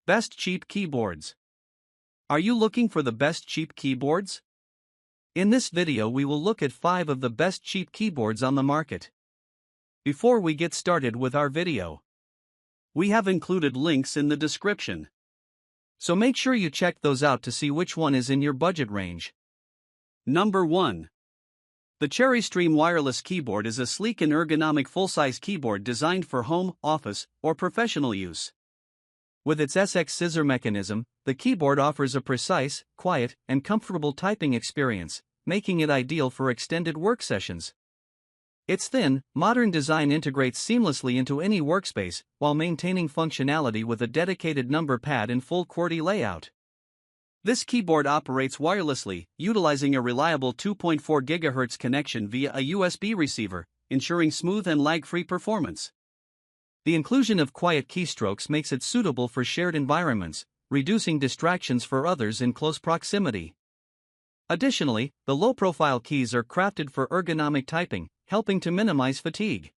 Best cheap keyboards. Are you looking for the best cheap keyboards? In this video we will look at 5 of the best cheap keyboards on the market. Before we get started with our video, we have included links in the description. So make sure you check those out to see which one is in your budget range. Number 1. The Cherry Stream Wireless Keyboard is a sleek and ergonomic full-size keyboard designed for home, office, or professional use. With its SX scissor mechanism, the keyboard offers a precise, quiet, and comfortable typing experience, making it ideal for extended work sessions. Its thin, modern design integrates seamlessly into any workspace, while maintaining functionality with a dedicated number pad and full QWERTY layout. This keyboard operates wirelessly, utilizing a reliable 2.4 GHz connection via a USB receiver, ensuring smooth and lag-free performance. The inclusion of quiet keystrokes makes it suitable for shared environments, reducing distractions for others in close proximity. Additionally, the low-profile keys are crafted for ergonomic typing, helping to minimize fatigue.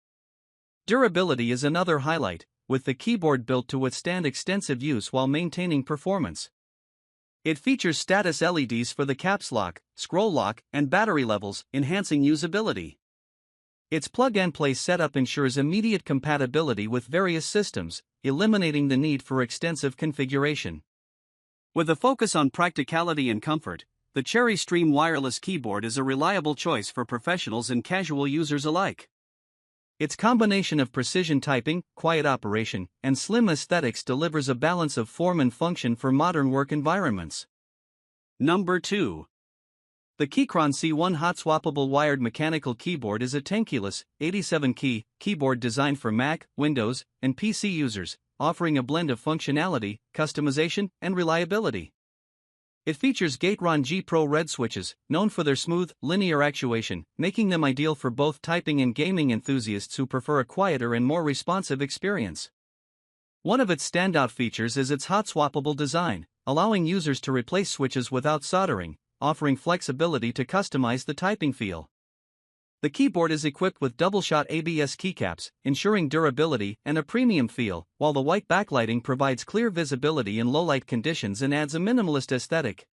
Durability is another highlight, with the keyboard built to withstand extensive use while maintaining performance. It features status LEDs for the caps lock, scroll lock, and battery levels, enhancing usability. Its plug-and-play setup ensures immediate compatibility with various systems, eliminating the need for extensive configuration. With a focus on practicality and comfort, the Cherry Stream Wireless Keyboard is a reliable choice for professionals and casual users alike. Its combination of precision typing, quiet operation, and slim aesthetics delivers a balance of form and function for modern work environments. Number 2. The Keychron C1 hot-swappable wired mechanical keyboard is a tankless, 87-key keyboard designed for Mac, Windows, and PC users, offering a blend of functionality, customization, and reliability. It features Keychron G Pro Red switches, known for their smooth, linear actuation, making them ideal for both typing and gaming enthusiasts who prefer a quieter and more responsive experience. One of its standout features is its hot-swappable design, allowing users to replace switches without soldering, offering flexibility to customize the typing feel. The keyboard is equipped with double-shot ABS keycaps, ensuring durability and a premium feel, while the white backlighting provides clear visibility in low-light conditions and adds a minimalist aesthetic.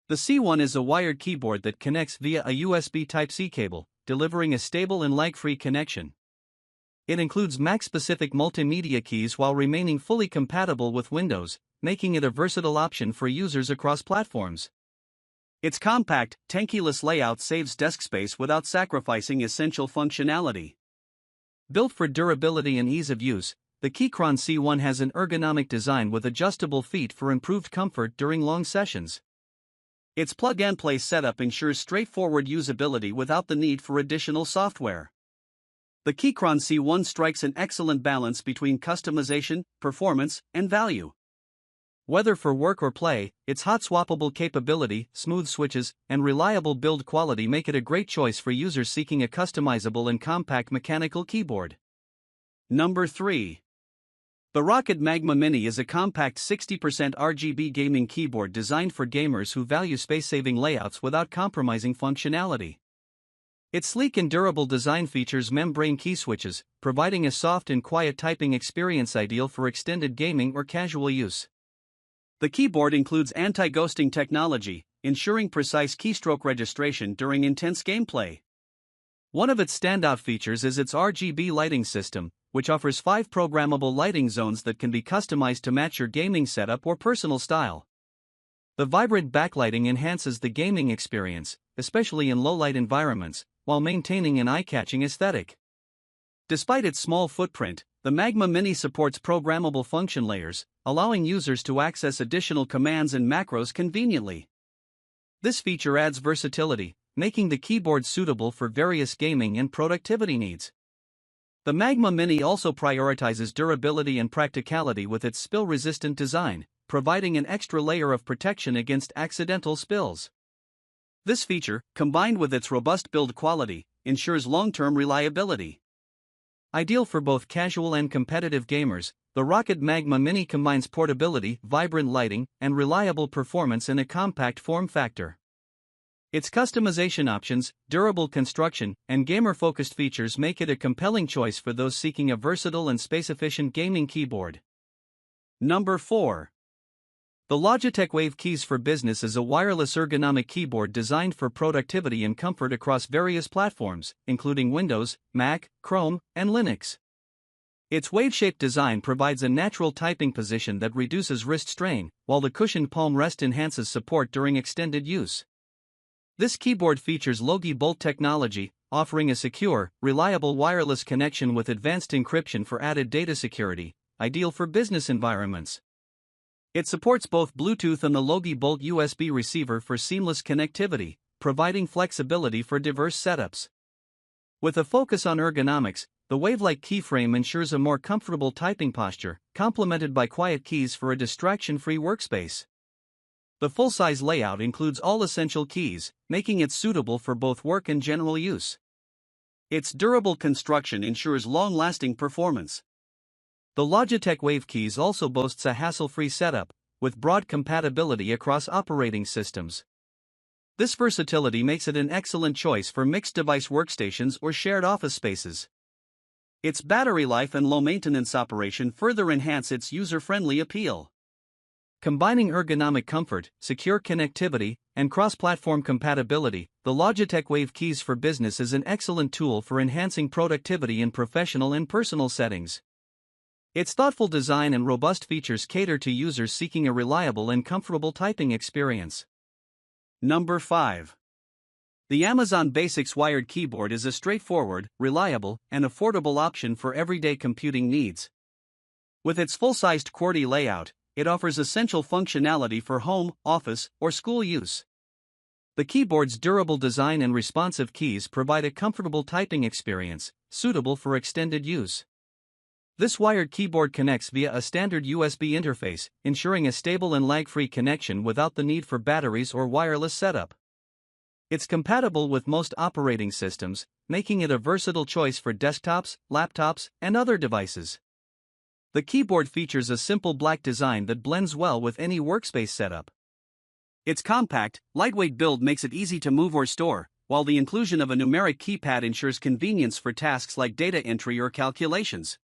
The C1 is a wired keyboard that connects via a USB Type-C cable, delivering a stable and lag-free connection. It includes Mac-specific multimedia keys while remaining fully compatible with Windows, making it a versatile option for users across platforms. Its compact, tankless layout saves desk space without sacrificing essential functionality. Built for durability and ease of use, the Keychron C1 has an ergonomic design with adjustable feet for improved comfort during long sessions. Its plug-and-play setup ensures straightforward usability without the need for additional software. The Keychron C1 strikes an excellent balance between customization, performance, and value. Whether for work or play, its hot-swappable capability, smooth switches, and reliable build quality make it a great choice for users seeking a customizable and compact mechanical keyboard. Number 3. The Roccat Magma Mini is a compact 60% RGB gaming keyboard designed for gamers who value space-saving layouts without compromising functionality. Its sleek and durable design features membrane key switches, providing a soft and quiet typing experience ideal for extended gaming or casual use. The keyboard includes anti-ghosting technology, ensuring precise keystroke registration during intense gameplay. One of its standout features is its RGB lighting system, which offers 5 programmable lighting zones that can be customized to match your gaming setup or personal style. The vibrant backlighting enhances the gaming experience, especially in low-light environments, while maintaining an eye-catching aesthetic. Despite its small footprint, the Magma Mini supports programmable function layers, allowing users to access additional commands and macros conveniently. This feature adds versatility, making the keyboard suitable for various gaming and productivity needs. The Magma Mini also prioritizes durability and practicality with its spill-resistant design, providing an extra layer of protection against accidental spills. This feature, combined with its robust build quality, ensures long-term reliability. Ideal for both casual and competitive gamers, the Roccat Magma Mini combines portability, vibrant lighting, and reliable performance in a compact form factor. Its customization options, durable construction, and gamer-focused features make it a compelling choice for those seeking a versatile and space-efficient gaming keyboard. Number 4. The Logitech Wave Keys for Business is a wireless ergonomic keyboard designed for productivity and comfort across various platforms, including Windows, Mac, Chrome, and Linux. Its wave-shaped design provides a natural typing position that reduces wrist strain, while the cushioned palm rest enhances support during extended use. This keyboard features Logi-Bolt technology, offering a secure, reliable wireless connection with advanced encryption for added data security, ideal for business environments. It supports both Bluetooth and the Logi-Bolt USB receiver for seamless connectivity, providing flexibility for diverse setups. With a focus on ergonomics, the wave-like keyframe ensures a more comfortable typing posture, complemented by quiet keys for a distraction-free workspace. The full-size layout includes all essential keys, making it suitable for both work and general use. Its durable construction ensures long-lasting performance. The Logitech Wave Keys also boasts a hassle-free setup, with broad compatibility across operating systems. This versatility makes it an excellent choice for mixed-device workstations or shared office spaces. Its battery life and low-maintenance operation further enhance its user-friendly appeal. Combining ergonomic comfort, secure connectivity, and cross-platform compatibility, the Logitech Wave Keys for Business is an excellent tool for enhancing productivity in professional and personal settings. Its thoughtful design and robust features cater to users seeking a reliable and comfortable typing experience. Number 5. The Amazon Basics wired keyboard is a straightforward, reliable, and affordable option for everyday computing needs. With its full-sized QWERTY layout, it offers essential functionality for home, office, or school use. The keyboard's durable design and responsive keys provide a comfortable typing experience, suitable for extended use. This wired keyboard connects via a standard USB interface, ensuring a stable and lag-free connection without the need for batteries or wireless setup. It's compatible with most operating systems, making it a versatile choice for desktops, laptops, and other devices. The keyboard features a simple black design that blends well with any workspace setup. Its compact, lightweight build makes it easy to move or store, while the inclusion of a numeric keypad ensures convenience for tasks like data entry or calculations.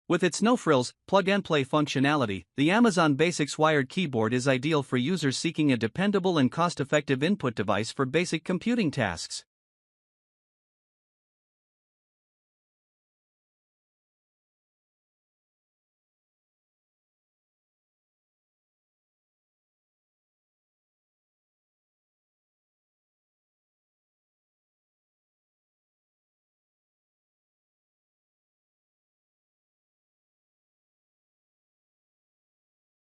With its no-frills, plug-and-play functionality, the Amazon Basics wired keyboard is ideal for users seeking a dependable and cost-effective input device for basic computing tasks.